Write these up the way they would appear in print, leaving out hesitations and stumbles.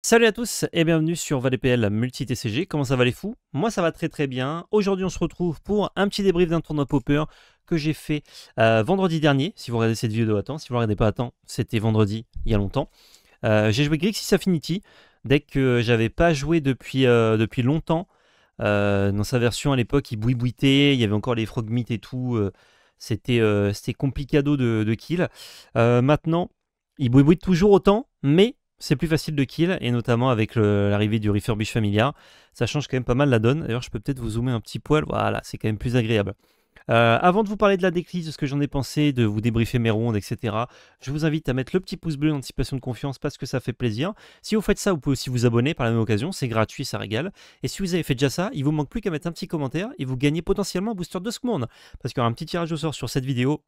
Salut à tous et bienvenue sur ValetPL Multi TCG. Comment ça va les fous? Moi ça va très très bien. Aujourd'hui on se retrouve pour un petit débrief d'un tournoi Pauper que j'ai fait vendredi dernier. Si vous regardez cette vidéo à temps, si vous ne regardez pas à temps, c'était vendredi il y a longtemps. J'ai joué Grixis Affinity, deck que j'avais pas joué depuis longtemps. Dans sa version à l'époque il bouillait, il y avait encore les Frogmeat et tout. C'était complicado de kill. Maintenant il bouille toujours autant, mais c'est plus facile de kill, et notamment avec l'arrivée du Refurbish Familiar, ça change quand même pas mal la donne. D'ailleurs, je peux peut-être vous zoomer un petit poil, voilà, c'est quand même plus agréable. Avant de vous parler de la decklist, de ce que j'en ai pensé, de vous débriefer mes rondes, etc., je vous invite à mettre le petit pouce bleu d'anticipation de confiance parce que ça fait plaisir. Si vous faites ça, vous pouvez aussi vous abonner par la même occasion, c'est gratuit, ça régale. Et si vous avez fait déjà ça, il vous manque plus qu'à mettre un petit commentaire et vous gagnez potentiellement un booster de Scmourne, parce qu'il y aura un petit tirage au sort sur cette vidéo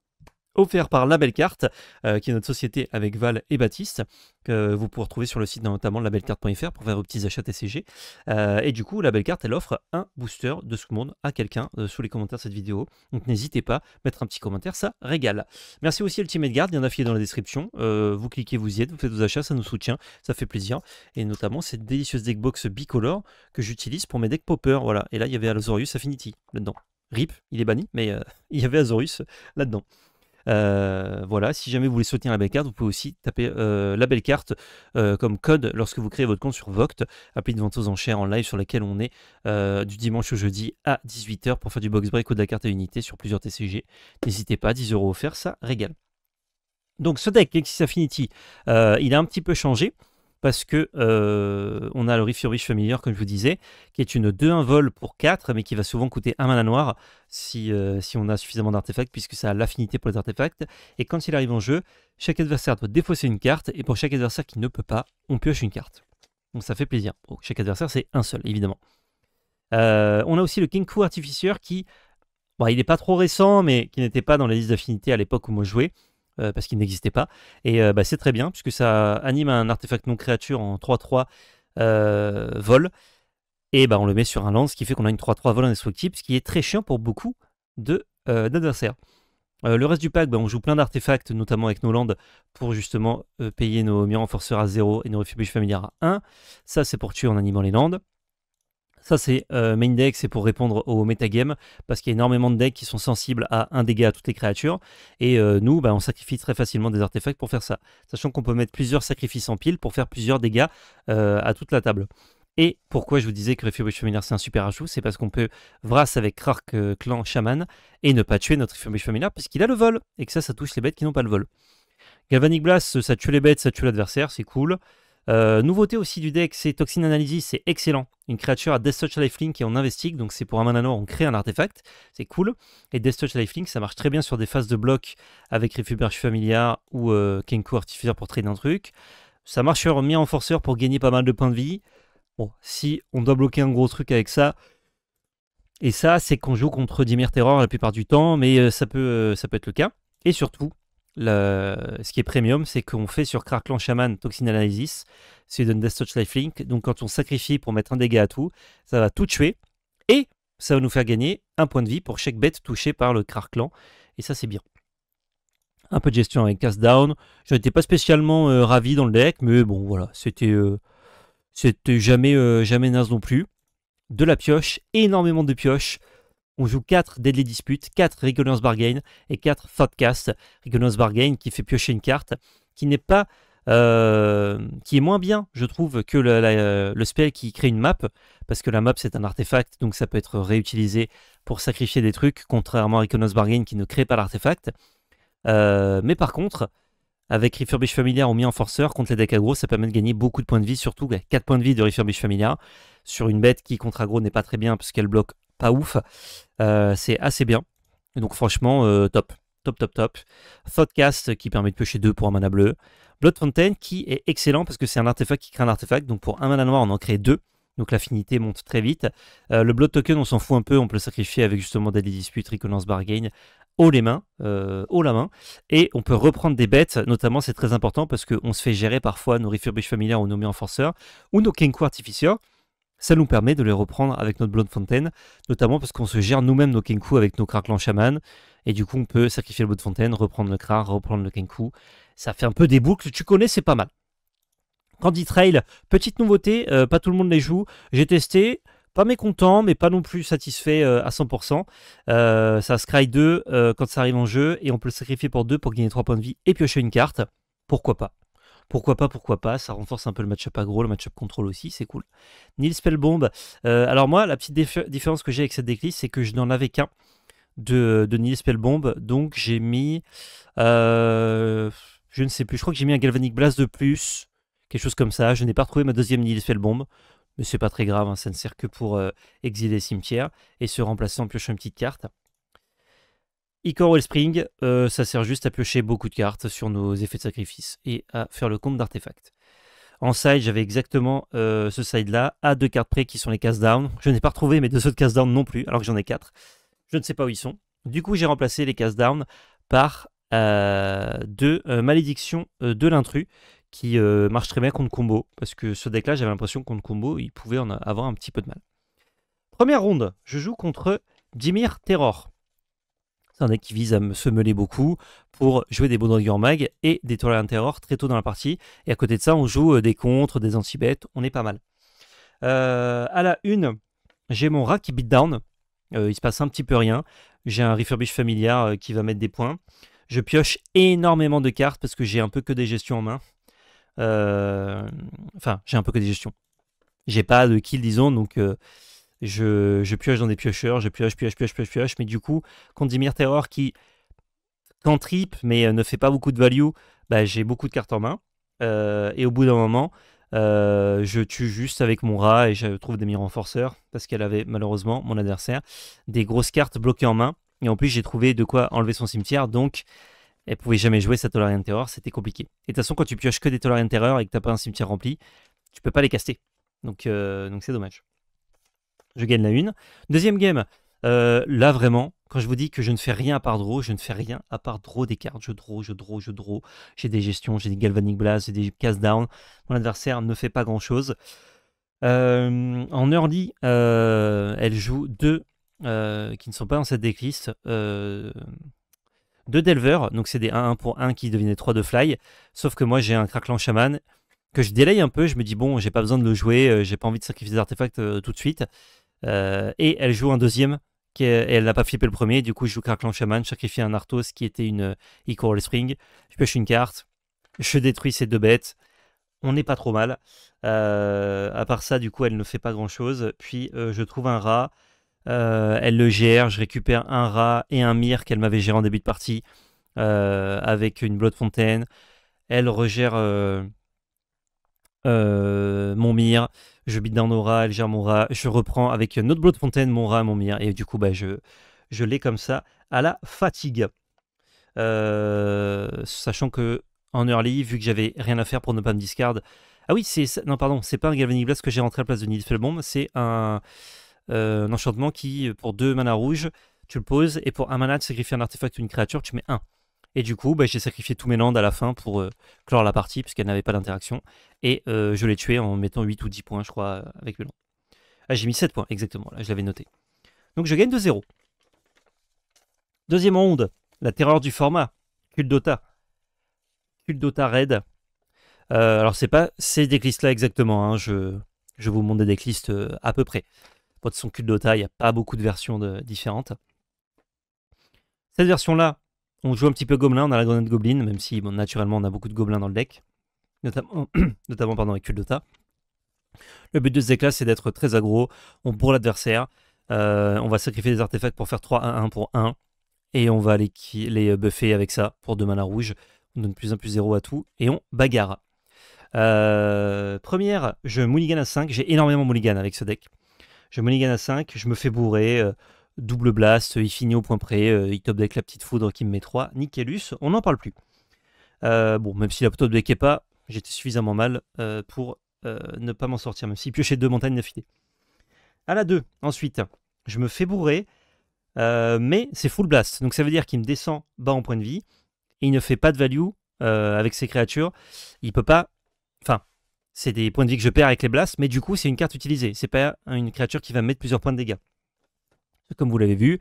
offert par La Belle Carte, qui est notre société avec Val et Baptiste, que vous pouvez retrouver sur le site notamment labellecarte.fr pour faire vos petits achats TCG. Et du coup, La Belle Carte, elle offre un booster de Scmourne à quelqu'un sous les commentaires de cette vidéo. Donc n'hésitez pas, mettre un petit commentaire, ça régale. Merci aussi à Ultimate Guard, il y en a filé dans la description. Vous cliquez, vous y êtes, vous faites vos achats, ça nous soutient, ça fait plaisir. Et notamment cette délicieuse deckbox bicolore que j'utilise pour mes decks Pauper. Voilà. Et là, il y avait Azorius Affinity là-dedans. RIP, il est banni, mais il y avait Azorius là-dedans. Voilà, si jamais vous voulez soutenir La Belle Carte, vous pouvez aussi taper La Belle Carte comme code lorsque vous créez votre compte sur Voct, appli de vente aux enchères en live sur laquelle on est du dimanche au jeudi à 18 h pour faire du box break ou de la carte à unité sur plusieurs TCG. N'hésitez pas, 10 € offerts, ça régale. Donc ce deck, Grixis Affinity, il a un petit peu changé parce que on a le Refurbish Familiar, comme je vous disais, qui est une 2-1 vol pour 4, mais qui va souvent coûter 1 mana noir si on a suffisamment d'artefacts, puisque ça a l'affinité pour les artefacts. Et quand il arrive en jeu, chaque adversaire doit défausser une carte, et pour chaque adversaire qui ne peut pas, on pioche une carte. Donc ça fait plaisir. Bon, chaque adversaire, c'est un seul, évidemment. On a aussi le Kenku Artificer qui, bon, il n'est pas trop récent, mais qui n'était pas dans la liste d'affinités à l'époque où moi je jouais. Parce qu'il n'existait pas. Et c'est très bien, puisque ça anime un artefact non créature en 3-3 vol. Et on le met sur un land, ce qui fait qu'on a une 3-3 vol indestructible, ce qui est très chiant pour beaucoup d'adversaires. Le reste du pack, on joue plein d'artefacts, notamment avec nos lands, pour justement payer nos Mirror Enforcers à 0 et nos Refurbish Familiar à 1. Ça, c'est pour tuer en animant les lands. Ça, c'est main deck, c'est pour répondre au metagame, parce qu'il y a énormément de decks qui sont sensibles à un dégât à toutes les créatures, et nous, on sacrifie très facilement des artefacts pour faire ça, sachant qu'on peut mettre plusieurs sacrifices en pile pour faire plusieurs dégâts à toute la table. Et pourquoi je vous disais que Refurbish Familiar c'est un super ajout, c'est parce qu'on peut Vras avec Krark Clan Shaman, et ne pas tuer notre Refurbish Familiar, puisqu'il a le vol, et que ça touche les bêtes qui n'ont pas le vol. Galvanic Blast, ça tue les bêtes, ça tue l'adversaire, c'est cool. Nouveauté aussi du deck, c'est Toxin Analysis, c'est excellent. Une créature à Death Touch Lifelink et on investit, donc c'est pour un mana noir, on crée un artefact, c'est cool. Et Death Touch Lifelink, ça marche très bien sur des phases de bloc avec Refurbish Familiar ou Kenku Artificer pour trader un truc. Ça marche sur Mirror Enforcer pour gagner pas mal de points de vie. Bon, si on doit bloquer un gros truc avec ça, et ça, c'est qu'on joue contre Dimir Terror la plupart du temps, mais ça peut être le cas. Et surtout, ce qui est premium, c'est qu'on fait sur Krark Clan Shaman Toxin Analysis, c'est donne Death Touch Lifelink, donc quand on sacrifie pour mettre un dégât à tout, ça va tout tuer, et ça va nous faire gagner un point de vie pour chaque bête touchée par le Krark Clan, et ça c'est bien. Un peu de gestion avec Cast Down, j'en étais pas spécialement ravi dans le deck, mais bon voilà, c'était jamais naze non plus. De la pioche, énormément de pioches. On joue 4 Deadly Dispute, 4 Reckoner's Bargain et 4 Thoughtcast. Reckoner's Bargain qui fait piocher une carte qui n'est pas, qui est moins bien, je trouve, que le spell qui crée une map, parce que la map c'est un artefact, donc ça peut être réutilisé pour sacrifier des trucs, contrairement à Reckoner's Bargain qui ne crée pas l'artefact. Mais par contre, avec Refurbish Familiar ou Mirror Enforcer contre les decks aggro, ça permet de gagner beaucoup de points de vie, surtout 4 points de vie de Refurbish Familiar sur une bête qui contre aggro n'est pas très bien parce qu'elle bloque pas ouf. C'est assez bien. Et donc franchement, top. Thoughtcast qui permet de piocher 2 pour un mana bleu. Blood Fountain qui est excellent parce que c'est un artefact qui crée un artefact. Donc pour un mana noir, on en crée 2. Donc l'affinité monte très vite. Le Blood Token, on s'en fout un peu. On peut le sacrifier avec justement Deadly Dispute, Reckoner's Bargain, haut la main. Et on peut reprendre des bêtes. Notamment, c'est très important parce qu'on se fait gérer parfois nos Refurbish Familiar ou nos Mirror Enforcer ou nos Kenku Artificer. Ça nous permet de les reprendre avec notre Blood Fountain, notamment parce qu'on se gère nous-mêmes nos Kenku avec nos Krark Clan Shaman, et du coup on peut sacrifier le Blood Fountain, reprendre le Krark, reprendre le Kenku. Ça fait un peu des boucles, tu connais, c'est pas mal. Candy Trail, petite nouveauté, pas tout le monde les joue. J'ai testé, pas mécontent, mais pas non plus satisfait à 100%. Ça scry 2 quand ça arrive en jeu, et on peut le sacrifier pour 2 pour gagner 3 points de vie et piocher une carte. Pourquoi pas? Pourquoi pas, ça renforce un peu le match-up aggro, le match-up contrôle aussi, c'est cool. Nil Spellbomb, alors moi, la petite différence que j'ai avec cette decklist, c'est que je n'en avais qu'un de Nil Spellbomb, donc j'ai mis, je ne sais plus, je crois que j'ai mis un Galvanic Blast de plus, quelque chose comme ça. Je n'ai pas retrouvé ma deuxième Nil Spellbomb, mais c'est pas très grave, hein, ça ne sert que pour exiler les cimetières et se remplacer en piochant une petite carte. Ichor Wellspring, ça sert juste à piocher beaucoup de cartes sur nos effets de sacrifice et à faire le compte d'artefacts. En side, j'avais exactement ce side-là, à 2 cartes près qui sont les cast down. Je n'ai pas retrouvé mes 2 autres cast down non plus, alors que j'en ai 4. Je ne sais pas où ils sont. Du coup, j'ai remplacé les cast down par 2 malédictions de l'intrus qui marchent très bien contre combo. Parce que ce deck-là, j'avais l'impression que contre combo, il pouvait en avoir un petit peu de mal. Première ronde, je joue contre Dimir Terror. C'est un deck qui vise à se meler beaucoup pour jouer des Bonedragger Mag et des Tolerant Terror très tôt dans la partie. Et à côté de ça, on joue des contres, des anti-bêtes, on est pas mal. À la une, j'ai mon rat qui beat down. Il se passe un petit peu rien. J'ai un Refurbish Familiar qui va mettre des points. Je pioche énormément de cartes parce que j'ai un peu que des gestions en main. Enfin, j'ai un peu que des gestions. J'ai pas de kill, disons, donc je pioche dans des piocheurs, je pioche, mais du coup, contre Dimir Terror qui cantrip mais ne fait pas beaucoup de value, bah, j'ai beaucoup de cartes en main. Et au bout d'un moment, je tue juste avec mon rat et je trouve des mi-renforceurs parce qu'elle avait malheureusement, mon adversaire, des grosses cartes bloquées en main. Et en plus, j'ai trouvé de quoi enlever son cimetière, donc elle pouvait jamais jouer sa Tolerant Terror, c'était compliqué. Et de toute façon, quand tu pioches que des Tolerant Terror et que t'as pas un cimetière rempli, tu peux pas les caster. Donc c'est dommage. Je gagne la une. Deuxième game, là vraiment, quand je vous dis que je ne fais rien à part draw, je ne fais rien à part draw des cartes. Je draw. J'ai des gestions, j'ai des Galvanic Blast, j'ai des cast down. Mon adversaire ne fait pas grand chose. En early, elle joue 2 qui ne sont pas dans cette decklist. 2 Delver, donc c'est des 1-1 pour 1 qui devenaient 3 de fly. Sauf que moi j'ai un Crackling Shaman que je délaye un peu. Je me dis bon, j'ai pas besoin de le jouer, j'ai pas envie de sacrifier des artefacts tout de suite. Et elle joue un deuxième et elle n'a pas flippé le premier. Du coup, je joue Crackling Shaman, je sacrifie un Arthos qui était une Ichor Spring. Je pioche une carte, je détruis ces 2 bêtes. On n'est pas trop mal. À part ça, du coup, elle ne fait pas grand chose. Puis je trouve un rat. Elle le gère. Je récupère un rat et un mire qu'elle m'avait géré en début de partie avec une Blood Fontaine. Elle regère mon mire. Je bite dans nos rats, elle gère mon rat. Je reprends avec notre Blood Fontaine, mon rat, mon mire. Et du coup, bah, je l'ai comme ça à la fatigue. Sachant que en early, vu que j'avais rien à faire pour ne pas me discard. Ah oui, non, pardon, c'est pas un Galvanic Blast que j'ai rentré à la place de Nidspellbomb, c'est un enchantement qui, pour 2 mana rouges, tu le poses, et pour 1 mana, tu sacrifies un artefact ou une créature, tu mets 1. Et du coup, bah, j'ai sacrifié tous mes lands à la fin pour clore la partie, puisqu'elle n'avait pas d'interaction. Et je l'ai tué en mettant 8 ou 10 points, je crois, avec le land. Ah, j'ai mis 7 points, exactement, là, je l'avais noté. Donc je gagne 2-0. Deuxième ronde, la terreur du format, Kuldota. Kuldota Raid. Alors, c'est pas ces decklists-là exactement, hein, je vous montre des decklists à peu près. Bon, de toute façon, Kuldota, il n'y a pas beaucoup de versions différentes. Cette version-là, on joue un petit peu gobelin, on a la grenade goblin, même si bon, naturellement on a beaucoup de gobelins dans le deck, notamment pendant avec Kuldota. Le but de ce deck-là, c'est d'être très aggro, on bourre l'adversaire, on va sacrifier des artefacts pour faire 3-1-1 pour 1, et on va les buffer avec ça pour 2 mana rouges. On donne +1/+0 à tout, et on bagarre. Première, je mulligan à 5, j'ai énormément mulligan avec ce deck. Je mulligan à 5, je me fais bourrer, double blast, il finit au point près, il top deck la petite foudre qui me met 3, nickelus, on n'en parle plus. Bon, même si la top deck est pas, j'étais suffisamment mal pour ne pas m'en sortir, même si piocher 2 montagnes d'affilée. À la 2, ensuite, je me fais bourrer, mais c'est full blast, donc ça veut dire qu'il me descend bas en point de vie, et il ne fait pas de value avec ses créatures, il peut pas, enfin, c'est des points de vie que je perds avec les blasts, mais du coup c'est une carte utilisée, c'est pas une créature qui va me mettre plusieurs points de dégâts. Comme vous l'avez vu,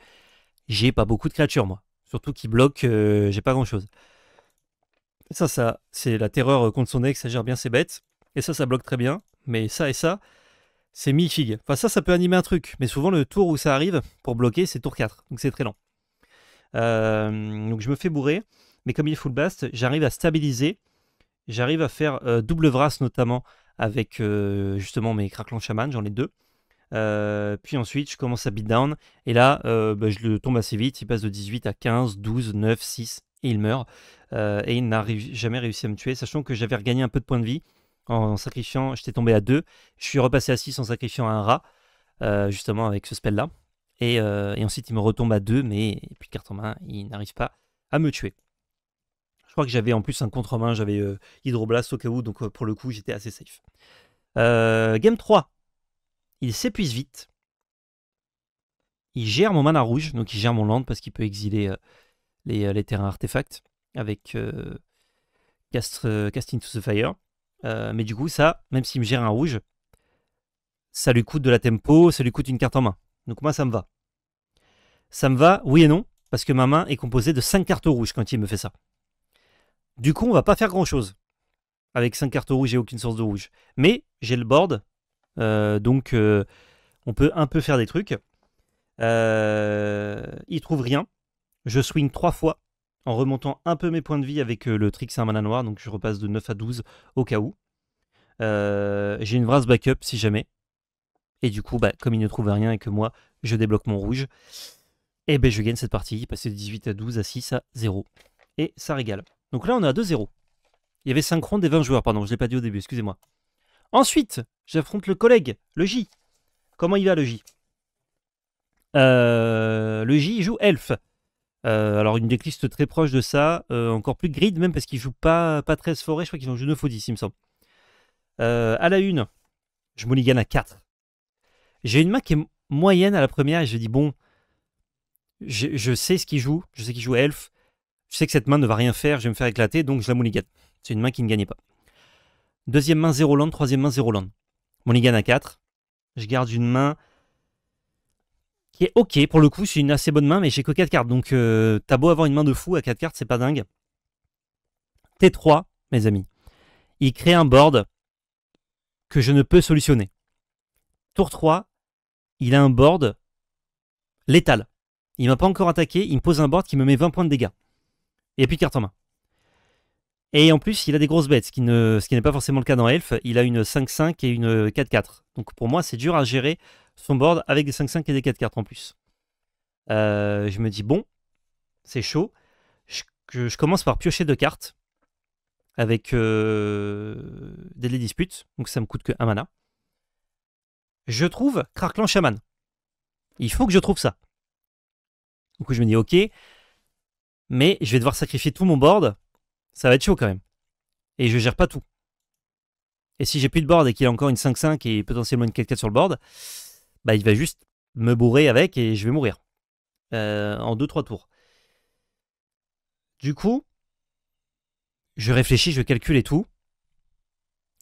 j'ai pas beaucoup de créatures moi, surtout qui bloquent, j'ai pas grand chose. Ça c'est la terreur contre son deck, ça gère bien ses bêtes. Et ça bloque très bien. Mais ça et ça, c'est mi-figue. Enfin, ça peut animer un truc. Mais souvent, le tour où ça arrive, pour bloquer, c'est tour 4. Donc c'est très lent. Donc je me fais bourrer. Mais comme il est full blast, j'arrive à stabiliser. J'arrive à faire double vrasse notamment avec justement mes craquelants chaman, j'en ai 2. Puis ensuite, je commence à beatdown. Et là, je le tombe assez vite. Il passe de 18 à 15, 12, 9, 6. Et il meurt. Et il n'a jamais réussi à me tuer. Sachant que j'avais regagné un peu de points de vie en sacrifiant. J'étais tombé à 2. Je suis repassé à 6 en sacrifiant un rat. Justement avec ce spell-là. Et ensuite, il me retombe à 2. Mais puis carte en main, il n'arrive pas à me tuer. Je crois que j'avais en plus un contre-main. J'avais Hydroblast au cas où. Donc pour le coup, j'étais assez safe. Game 3. Il s'épuise vite. Il gère mon mana rouge, donc il gère mon land parce qu'il peut exiler les terrains artefacts avec Cast into the Fire. Mais du coup, ça, même s'il me gère un rouge, ça lui coûte de la tempo, ça lui coûte une carte en main. Donc moi, ça me va. Ça me va, oui et non, parce que ma main est composée de 5 cartes rouges quand il me fait ça. Du coup, on va pas faire grand-chose avec 5 cartes rouges et aucune source de rouge. Mais j'ai le board, donc on peut un peu faire des trucs. Il trouve rien. Je swing 3 fois en remontant un peu mes points de vie avec le trick, c'est un mana noir, donc je repasse de 9 à 12 au cas où. J'ai une vrasse backup si jamais. Et du coup, comme il ne trouve rien et que moi, je débloque mon rouge, et je gagne cette partie, passer de 18 à 12 à 6 à 0. Et ça régale. Donc là, on est à 2-0. Il y avait 5 rondes et 20 joueurs, pardon, je ne l'ai pas dit au début, excusez-moi. Ensuite, j'affronte le collègue, le J. Comment il va, le J? Le J, il joue Elf. Alors une decklist très proche de ça, encore plus grid même parce qu'il joue pas 13 forêts, je crois qu'il en joue 9 ou 10 il me semble. À la une, je mulligan à 4. J'ai une main qui est moyenne à la première et je dis bon, je sais ce qu'il joue, je sais qu'il joue Elf, je sais que cette main ne va rien faire, je vais me faire éclater, donc je la mulligan. C'est une main qui ne gagnait pas. Deuxième main 0 land, troisième main 0 land. Mulligan à 4. Je garde une main qui est ok, pour le coup, c'est une assez bonne main, mais j'ai que 4 cartes. Donc, t'as beau avoir une main de fou à 4 cartes, c'est pas dingue. T3, mes amis. Il crée un board que je ne peux solutionner. Tour 3, il a un board létal. Il m'a pas encore attaqué, il me pose un board qui me met 20 points de dégâts. Il n'y a plus de cartes en main. Et en plus, il a des grosses bêtes, ce qui n'est pas forcément le cas dans Elf. Il a une 5-5 et une 4-4. Donc pour moi, c'est dur à gérer son board avec des 5-5 et des 4 cartes en plus. Je me dis, bon, c'est chaud. Je commence par piocher 2 cartes avec Deadly Dispute. Donc ça me coûte que 1 mana. Je trouve Craquelant Shaman. Il faut que je trouve ça. Donc je me dis, ok, mais je vais devoir sacrifier tout mon board. Ça va être chaud quand même. Et je gère pas tout. Et si j'ai plus de board et qu'il a encore une 5-5 et potentiellement une 4-4 sur le board, il va juste me bourrer avec et je vais mourir. En 2-3 tours. Du coup, je réfléchis, je calcule et tout.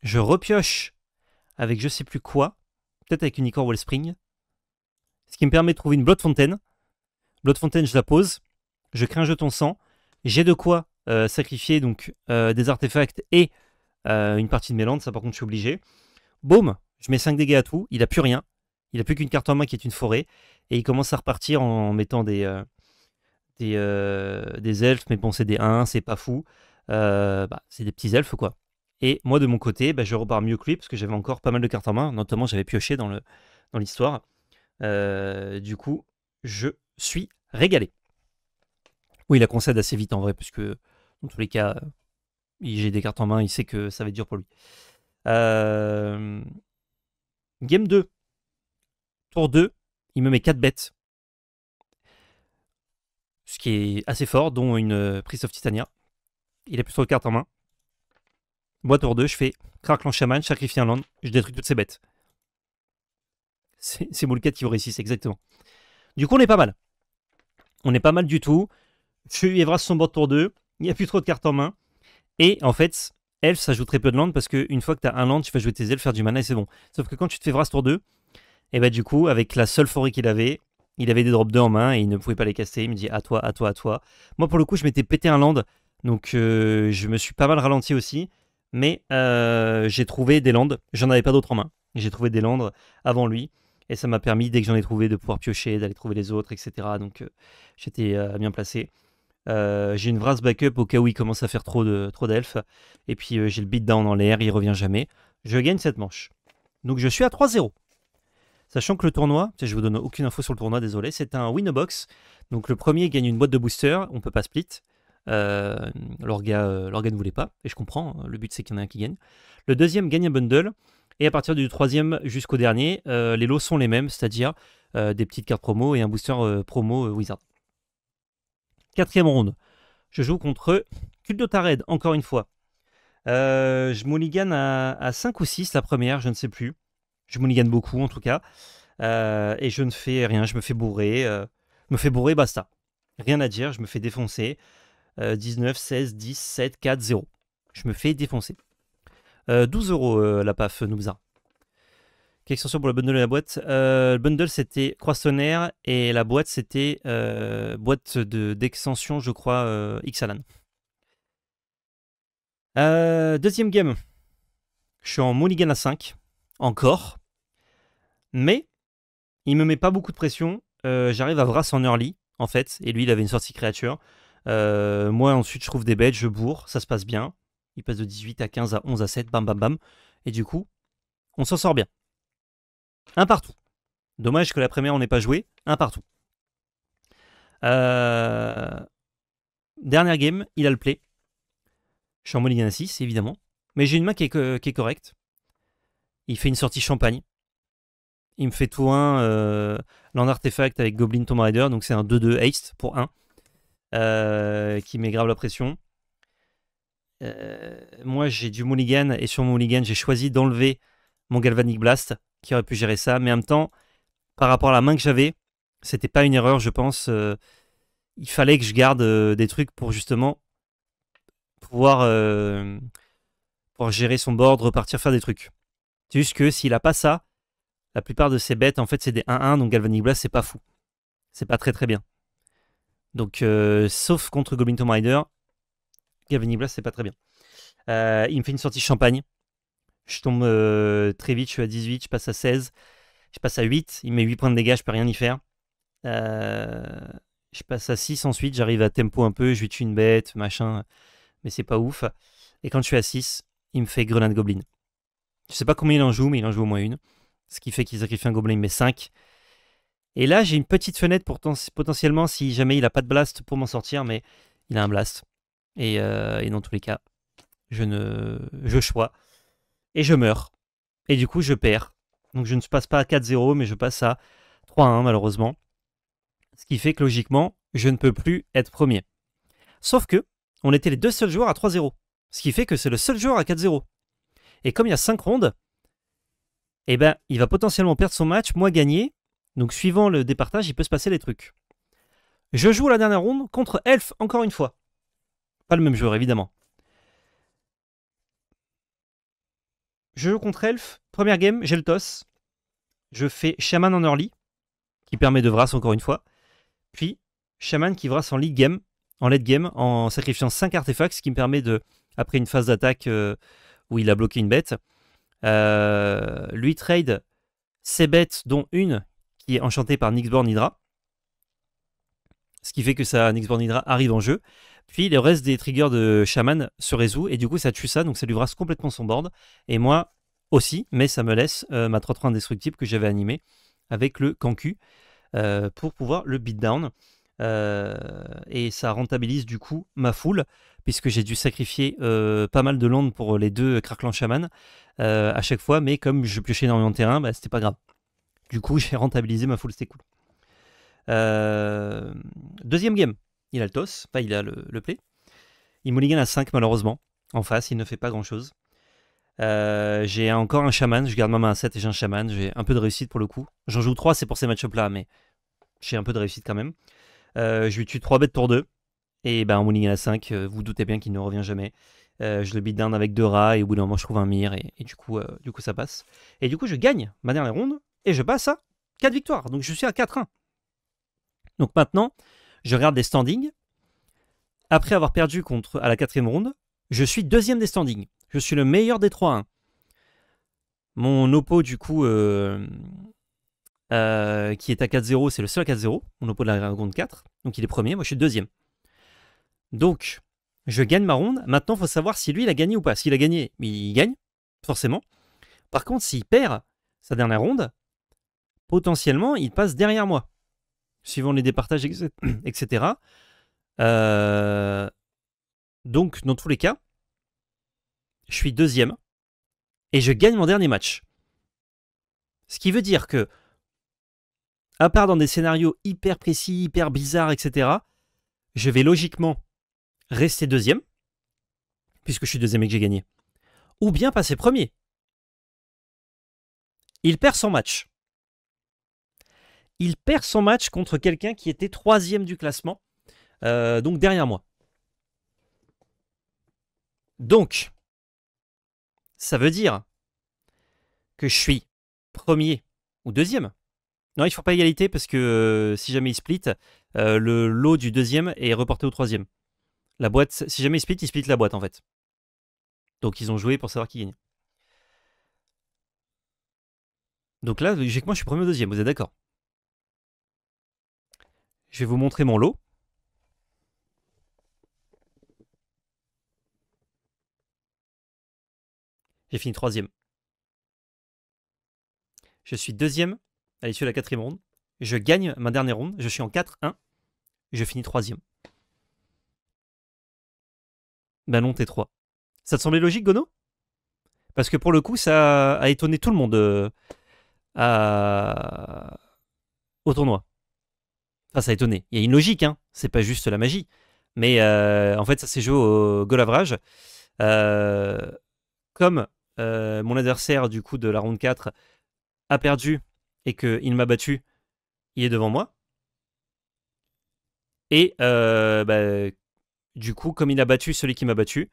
Je repioche avec je sais plus quoi. Peut-être avec une Icor Wellspring. Ce qui me permet de trouver une Blood Fontaine. Blood Fontaine, je la pose. Je crée un jeton sang. J'ai de quoi sacrifier donc des artefacts et une partie de mes landes. Ça, par contre, je suis obligé. Boum, je mets 5 dégâts à tout. Il a plus rien. Il a plus qu'une carte en main qui est une forêt. Et il commence à repartir en mettant des elfes. Mais bon, c'est des 1, c'est pas fou. C'est des petits elfes, quoi. Et moi, de mon côté, je repars mieux que lui parce que j'avais encore pas mal de cartes en main. Notamment, j'avais pioché dans l'histoire. Du coup, je suis régalé. Oui, il la concède assez vite en vrai, parce que dans tous les cas, j'ai des cartes en main, il sait que ça va être dur pour lui. Game 2. Tour 2, il me met 4 bêtes. Ce qui est assez fort, dont une Priest of Titania. Il a plus trop de cartes en main. Moi, tour 2, je fais Craquelant Shaman, je sacrifie un land, je détruis toutes ses bêtes. C'est Moulkat qui vous réussit, exactement. Du coup, on est pas mal. On est pas mal du tout. Je lui Evras son board tour 2. Il n'y a plus trop de cartes en main. Et en fait, Elf, ça joue très peu de land parce qu'une fois que tu as un land, tu vas jouer tes elfes, faire du mana et c'est bon. Sauf que quand tu te fais Vras tour 2, et du coup, avec la seule forêt qu'il avait, il avait des drops 2 en main et il ne pouvait pas les caster. Il me dit à toi, à toi, à toi. Moi, pour le coup, je m'étais pété un land. Donc, je me suis pas mal ralenti aussi. Mais j'ai trouvé des landes. J'en avais pas d'autres en main. J'ai trouvé des landes avant lui. Et ça m'a permis, dès que j'en ai trouvé, de pouvoir piocher, d'aller trouver les autres, etc. Donc j'étais bien placé. J'ai une Vras backup au cas où il commence à faire trop d'elfes. Et puis j'ai le beatdown en l'air, il revient jamais. Je gagne cette manche. Donc je suis à 3-0. Sachant que le tournoi, je vous donne aucune info sur le tournoi, désolé, c'est un win-a-box. Donc le premier gagne une boîte de booster, on peut pas split. L'orga ne voulait pas, et je comprends, le but c'est qu'il y en a un qui gagne. Le deuxième gagne un bundle, et à partir du troisième jusqu'au dernier, les lots sont les mêmes, c'est-à-dire des petites cartes promo et un booster promo Wizard. Quatrième round, je joue contre Kuldotared, encore une fois. Je mulligan à 5 ou 6 la première, je ne sais plus. Je mulligan beaucoup en tout cas. Et je ne fais rien, je me fais bourrer. Basta. Rien à dire, je me fais défoncer. 19, 16, 10, 7, 4, 0. Je me fais défoncer. 12 € la PAF Noobza. Quelle extension pour le bundle et la boîte? Le bundle c'était Croissonnaire et la boîte c'était boîte d'extension, je crois, Xalan. Deuxième game. Je suis en mulligan à 5. Encore. Mais il me met pas beaucoup de pression. J'arrive à Vras en early, en fait. Et lui, il avait une sortie créature. Moi, ensuite, je trouve des bêtes, je bourre. Ça se passe bien. Il passe de 18 à 15 à 11 à 7. Bam, bam, bam. Et du coup, on s'en sort bien. Un partout. Dommage que la première, on n'ait pas joué. Un partout. Dernière game, il a le play. Je suis en mulligan à 6, évidemment. Mais j'ai une main qui est correcte. Il fait une sortie champagne. Il me fait tout 1 Land Artefact avec Goblin Tomb Raider. Donc c'est un 2-2 haste pour 1. Qui met grave la pression. Moi j'ai du mulligan. Et sur mon mulligan, j'ai choisi d'enlever mon Galvanic Blast. Qui aurait pu gérer ça. Mais en même temps, par rapport à la main que j'avais, c'était pas une erreur, je pense. Il fallait que je garde des trucs pour justement pouvoir gérer son board, repartir faire des trucs. C'est juste que s'il a pas ça, la plupart de ces bêtes, en fait, c'est des 1-1, donc Galvanic Blast, c'est pas fou. C'est pas très très bien. Donc, sauf contre Goblin Tomb Raider, Galvanic Blast, c'est pas très bien. Il me fait une sortie champagne. Je tombe très vite, je suis à 18, je passe à 16. Je passe à 8, il met 8 points de dégâts, je peux rien y faire. Je passe à 6 ensuite, j'arrive à tempo un peu, je lui tue une bête, machin, mais c'est pas ouf. Et quand je suis à 6, il me fait Grenade Goblin. Je sais pas combien il en joue, mais il en joue au moins une. Ce qui fait qu'il sacrifie un Goblin, il met 5. Et là, j'ai une petite fenêtre potentiellement si jamais il a pas de blast pour m'en sortir, mais il a un blast. Et dans tous les cas, je choix. Et je meurs. Et du coup, je perds. Donc je ne passe pas à 4-0, mais je passe à 3-1 malheureusement. Ce qui fait que logiquement, je ne peux plus être premier. Sauf que, on était les deux seuls joueurs à 3-0. Ce qui fait que c'est le seul joueur à 4-0. Et comme il y a 5 rondes, eh ben, il va potentiellement perdre son match, moi gagner. Donc suivant le départage, il peut se passer des trucs. Je joue la dernière ronde contre Elf, encore une fois. Pas le même joueur, évidemment. Je joue contre Elf. Première game, j'ai le toss. Je fais Shaman en early, qui permet de Vras encore une fois. Puis Shaman qui Vras en late game, en sacrifiant 5 artefacts, ce qui me permet de, après une phase d'attaque où il a bloqué une bête, lui trade ses bêtes, dont une qui est enchantée par Nyxborn Hydra. Ce qui fait que ça, Nyxborn Hydra arrive en jeu. Puis le reste des triggers de Shaman se résout et du coup ça tue ça, donc ça lui Vras complètement son board. Et moi aussi, mais ça me laisse ma 3-3 indestructible que j'avais animée avec le Kanku pour pouvoir le beatdown. Et ça rentabilise du coup ma foule, puisque j'ai dû sacrifier pas mal de landes pour les 2 Crackland Shaman à chaque fois, mais comme je piochais énormément de terrain, bah, c'était pas grave. Du coup, j'ai rentabilisé ma foule, c'était cool. Deuxième game, il a le toss, enfin il a le play. Il mulligan à 5 malheureusement. En face, il ne fait pas grand chose. J'ai encore un Shaman, je garde ma main à 7 et j'ai un Shaman. J'ai un peu de réussite pour le coup. J'en joue 3, c'est pour ces match-up là, mais j'ai un peu de réussite quand même. Je lui tue 3 bêtes pour 2. Et ben, en mulligan à 5, vous doutez bien qu'il ne revient jamais. Je le beatdown avec 2 rats et au bout d'un moment je trouve un mire et du coup ça passe. Et du coup je gagne ma dernière ronde et je passe à 4 victoires. Donc je suis à 4-1. Donc maintenant, je regarde les standings. Après avoir perdu à la 4e ronde, je suis 2e des standings. Je suis le meilleur des 3-1. Mon oppo, du coup, qui est à 4-0, c'est le seul à 4-0. Mon oppo de la ronde 4. Donc il est premier, moi je suis deuxième. Donc, je gagne ma ronde. Maintenant, il faut savoir si lui, il a gagné ou pas. S'il a gagné, il gagne, forcément. Par contre, s'il perd sa dernière ronde, potentiellement, il passe derrière moi. Suivant les départages, etc. Donc, dans tous les cas, je suis deuxième et je gagne mon dernier match. Ce qui veut dire que, à part dans des scénarios hyper précis, hyper bizarres, etc., je vais logiquement rester deuxième, puisque je suis deuxième et que j'ai gagné, ou bien passer premier. Il perd son match. Il perd son match contre quelqu'un qui était troisième du classement, donc derrière moi. Donc, ça veut dire que je suis premier ou deuxième. Non, il ne faut pas égalité parce que si jamais il split, le lot du deuxième est reporté au troisième. La boîte, si jamais il split la boîte en fait. Donc ils ont joué pour savoir qui gagne. Donc là, logiquement, je suis premier ou deuxième, vous êtes d'accord? Je vais vous montrer mon lot. J'ai fini troisième. Je suis deuxième à l'issue de la quatrième ronde. Je gagne ma dernière ronde. Je suis en 4-1. Je finis troisième. Ben non, T3. Ça te semblait logique, Gono? Parce que pour le coup, ça a étonné tout le monde au tournoi. Enfin, ça a étonné. Il y a une logique, hein. C'est pas juste la magie. Mais en fait, ça s'est joué au goal average. Comme mon adversaire, du coup, de la ronde 4 a perdu et qu'il m'a battu, il est devant moi. Et du coup, comme il a battu celui qui m'a battu,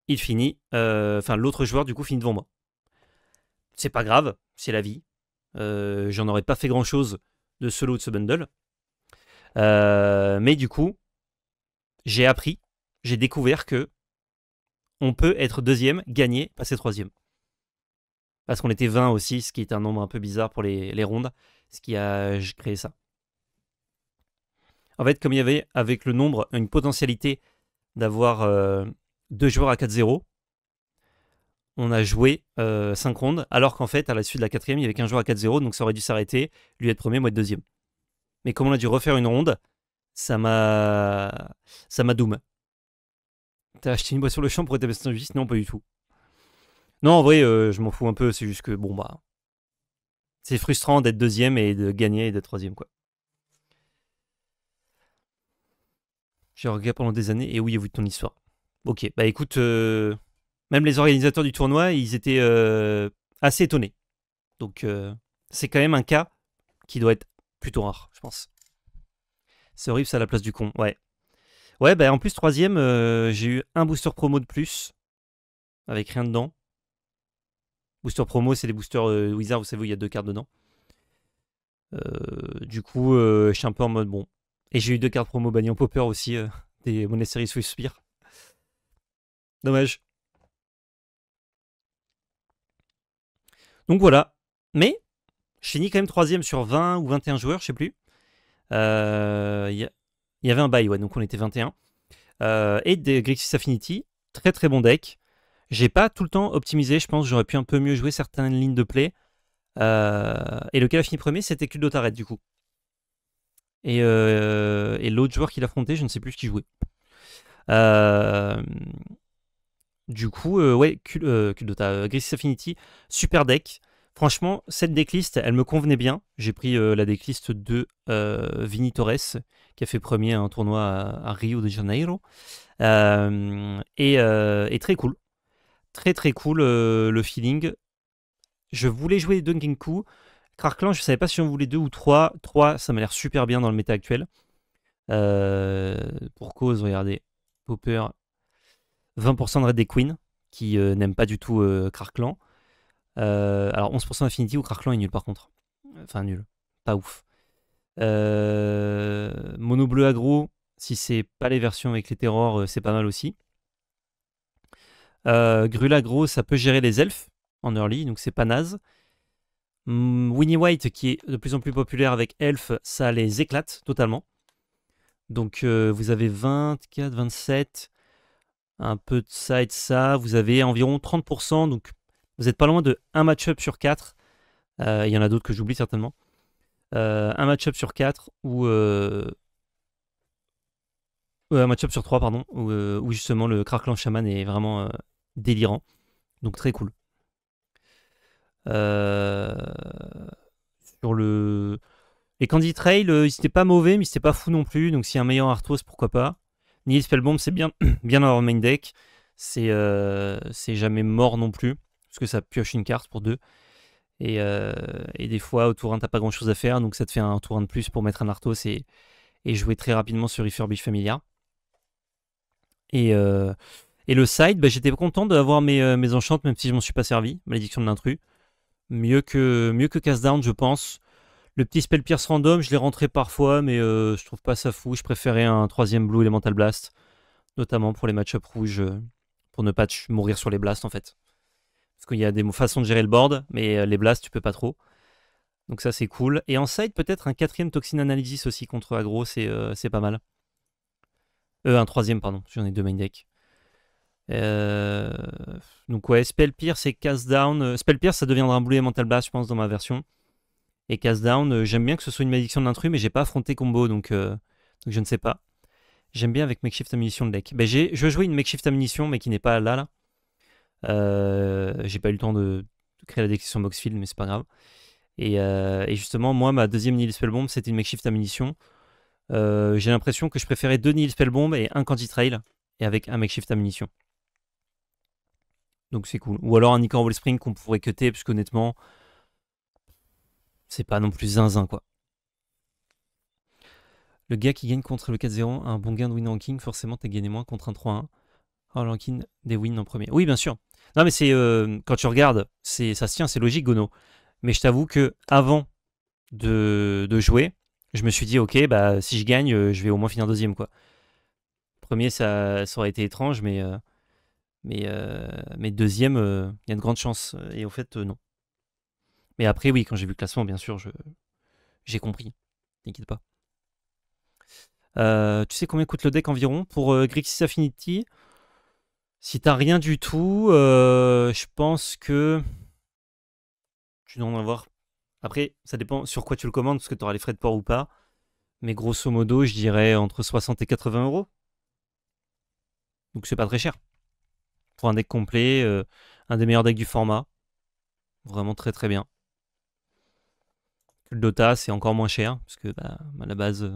il finit. Enfin, l'autre joueur, du coup, finit devant moi. C'est pas grave, c'est la vie. J'en aurais pas fait grand chose de ce lot de ce bundle. Mais du coup, j'ai appris, j'ai découvert que on peut être deuxième, gagner, passer troisième. Parce qu'on était 20 aussi, ce qui est un nombre un peu bizarre pour les rondes, ce qui a créé ça. En fait, comme il y avait avec le nombre une potentialité d'avoir 2 joueurs à 4-0, on a joué 5 rondes, alors qu'en fait, à la suite de la quatrième, il y avait qu'un joueur à 4-0, donc ça aurait dû s'arrêter, lui être premier, moi être deuxième. Mais comme on a dû refaire une ronde, ça m'a doom. T'as acheté une boîte sur le champ pour établir ton justice? Non, pas du tout. Non, en vrai, je m'en fous un peu, c'est juste que, bon, bah... C'est frustrant d'être deuxième et de gagner et d'être troisième, quoi. J'ai regardé pendant des années, et oui, au bout de ton histoire. Ok, bah écoute, même les organisateurs du tournoi, ils étaient assez étonnés. Donc, c'est quand même un cas qui doit être plutôt rare, je pense. C'est horrible, ça, à la place du con, ouais. Ouais, bah en plus, troisième, j'ai eu un booster promo de plus, avec rien dedans. Booster promo, c'est des boosters Wizard, vous savez où il y a 2 cartes dedans. Du coup, je suis un peu en mode bon. Et j'ai eu 2 cartes promo Banyan Popper aussi, des Monastery Swift Spear. Dommage. Donc voilà. Mais, je finis quand même troisième sur 20 ou 21 joueurs, je sais plus. Il y avait un bail, ouais, donc on était 21. Et des Grixis Affinity, très très bon deck. J'ai pas tout le temps optimisé, je pense, j'aurais pu un peu mieux jouer certaines lignes de play. Et lequel a fini premier, c'était Kuldotaret du coup. Et l'autre joueur qui l'affrontait, je ne sais plus ce qu'il jouait. Du coup, ouais, Kuldota, Grixis Affinity, super deck. Franchement, cette decklist, elle me convenait bien. J'ai pris la decklist de Vini Torres, qui a fait premier à un tournoi à Rio de Janeiro. Et très cool. Très très cool le feeling. Je voulais jouer Dunkin' Krark-Clan, je savais pas si on voulait 2 ou 3. 3, ça m'a l'air super bien dans le méta actuel. Pour cause, regardez. Popper, 20% de Red Dead Queen, qui n'aime pas du tout Krark-Clan. Alors 11% Affinity ou Krark-Clan est nul par contre. Enfin nul, pas ouf. Mono bleu aggro, si c'est pas les versions avec les terrors, c'est pas mal aussi. Grul aggro, ça peut gérer les elfes en early, donc c'est pas naze. Winnie White, qui est de plus en plus populaire avec elf, ça les éclate totalement. Donc vous avez 24, 27, un peu de ça et de ça. Vous avez environ 30%, donc vous n'êtes pas loin de 1 match-up sur 4. Il y en a d'autres que j'oublie certainement. Un match-up sur 4 ou un match-up sur 3, pardon, où justement le Crackland Shaman est vraiment délirant. Donc très cool. Sur les Candy Trail, ils étaient pas mauvais, mais c'était pas fou non plus. Donc s'il y a un meilleur Arthos, pourquoi pas. Nihil Spellbomb, c'est bien, bien dans leur main deck. C'est jamais mort non plus, parce que ça pioche une carte pour 2. Et des fois, au tour 1, t'as pas grand chose à faire, donc ça te fait un tour 1 de plus pour mettre un Arthos et jouer très rapidement sur Refurbish Familiar. Et le side, bah, j'étais content d'avoir mes enchantes, même si je m'en suis pas servi. Malédiction de l'intrus. Mieux que Cast Down, je pense. Le petit Spell Pierce random, je l'ai rentré parfois, mais je trouve pas ça fou. Je préférais un 3ème Blue Elemental Blast, notamment pour les match-up rouges, pour ne pas mourir sur les blasts en fait. Parce qu'il y a des façons de gérer le board, mais les blasts, tu peux pas trop. Donc ça, c'est cool. Et en side, peut-être un 4ème Toxin Analysis aussi contre aggro, c'est pas mal. Un 3ème, pardon, j'en ai 2 main deck. Donc ouais, Spell Pierce et Cast Down. Spell Pierce, ça deviendra un Blue Elemental Blast, je pense, dans ma version. Et Cast Down, j'aime bien que ce soit une malédiction de l'intrus, mais j'ai pas affronté combo, donc je ne sais pas. J'aime bien avec Makeshift Ammunition le deck. Ben, je jouais une Makeshift Ammunition, mais qui n'est pas là. J'ai pas eu le temps de créer la deck sur Moxfield, mais c'est pas grave. Et justement, moi, ma deuxième Nihil Spellbomb, c'était une Makeshift Ammunition. J'ai l'impression que je préférais 2 Nihil Spellbomb et un Candy Trail, et avec un Makeshift Ammunition. Donc c'est cool. Ou alors un Icar Wellspring qu'on pourrait cutter, parce qu'honnêtement, c'est pas non plus zinzin, quoi. Le gars qui gagne contre le 4-0 a un bon gain de win ranking, forcément t'as gagné moins contre un 3-1. Oh, ranking des wins en premier. Oui, bien sûr. Non, mais c'est quand tu regardes, ça se tient, c'est logique, Gono. Mais je t'avoue que avant de jouer, je me suis dit, ok, bah si je gagne, je vais au moins finir deuxième, quoi. Premier, ça aurait été étrange, mais deuxième, il y a de grandes chances. Et au fait, non. Mais après, oui, quand j'ai vu le classement, bien sûr, j'ai compris. T'inquiète pas. Tu sais combien coûte le deck environ pour Grixis Affinity? Si t'as rien du tout, je pense que tu dois en avoir. Après, ça dépend sur quoi tu le commandes, parce que tu auras les frais de port ou pas. Mais grosso modo, je dirais entre 60 et 80 euros. Donc c'est pas très cher. Pour un deck complet, un des meilleurs decks du format. Vraiment très très bien. Le Dota, c'est encore moins cher, parce que bah, à la base,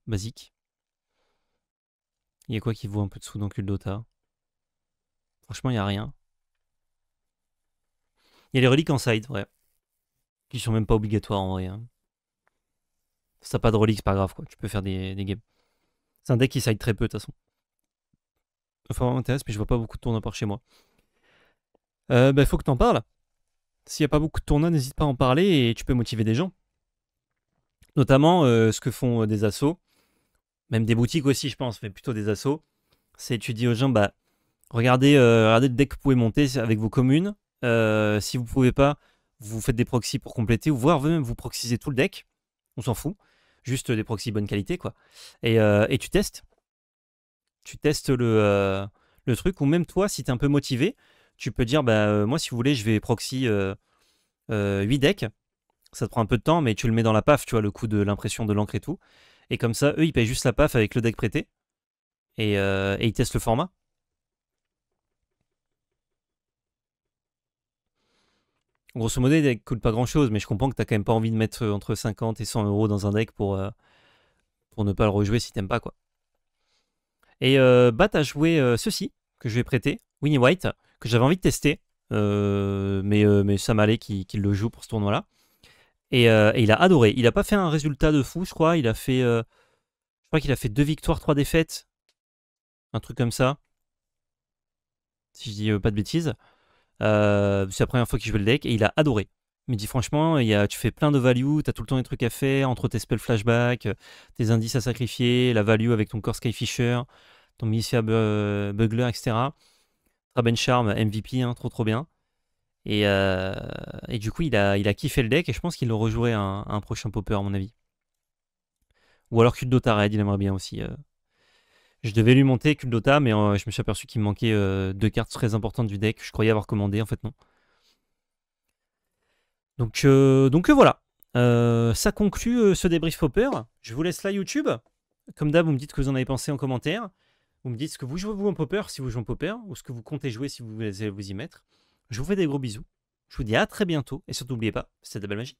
basique. Il y a quoi qui vaut un peu de sous dans le Dota? Franchement, il n'y a rien. Il y a les reliques en side, ouais. Qui sont même pas obligatoires en vrai. Hein. Si t'as pas de reliques, c'est pas grave, quoi. Tu peux faire des games. C'est un deck qui side très peu, de toute façon. Enfin, ça m'intéresse, mais je vois pas beaucoup de tournois par chez moi. Bah, faut que t'en parles. S'il y a pas beaucoup de tournois, n'hésite pas à en parler et tu peux motiver des gens. Notamment ce que font des assos. Même des boutiques aussi, je pense, mais plutôt des assos. C'est tu dis aux gens, bah, regardez le deck que vous pouvez monter avec vos communes. Si vous pouvez pas, vous faites des proxys pour compléter, ou voire même vous proxysez tout le deck. On s'en fout. Juste des proxys bonne qualité, quoi. Et tu testes. Tu testes le truc, ou même toi, si t'es un peu motivé, tu peux dire, bah, moi, si vous voulez, je vais proxy 8 decks. Ça te prend un peu de temps, mais tu le mets dans la PAF, tu vois, le coût de l'impression de l'encre et tout. Et comme ça, eux, ils payent juste la PAF avec le deck prêté. Et ils testent le format. Grosso modo, les decks coûtent pas grand chose, mais je comprends que t'as quand même pas envie de mettre entre 50 et 100 euros dans un deck pour ne pas le rejouer si t'aimes pas, quoi. Et bah, t'as joué ceci, que je vais prêter, Winnie White, que j'avais envie de tester. Mais ça m'allait qu'il le joue pour ce tournoi-là. Et il a adoré. Il a pas fait un résultat de fou, je crois. Il a fait, je crois qu'il a fait 2 victoires, 3 défaites. Un truc comme ça. Si je dis pas de bêtises. C'est la première fois qu'il jouait le deck et il a adoré. Il me dit franchement, tu fais plein de value, t'as tout le temps des trucs à faire, entre tes spells flashback, tes indices à sacrifier, la value avec ton core Skyfisher, ton Militia Bugler, etc. Traben Charm, MVP, hein, trop bien. Et du coup, il a kiffé le deck et je pense qu'il le rejouerait un prochain popper, à mon avis. Ou alors Kuldota Red, il aimerait bien aussi. Je devais lui monter Kuldota, mais je me suis aperçu qu'il me manquait 2 cartes très importantes du deck. Je croyais avoir commandé, en fait, non. Donc voilà. Ça conclut ce débrief popper. Je vous laisse là, YouTube. Comme d'hab, vous me dites ce que vous en avez pensé en commentaire. Vous me dites ce que vous jouez vous en popper, si vous jouez en popper, ou ce que vous comptez jouer si vous voulez vous y mettre. Je vous fais des gros bisous. Je vous dis à très bientôt, et surtout n'oubliez pas, c'était de la belle magie.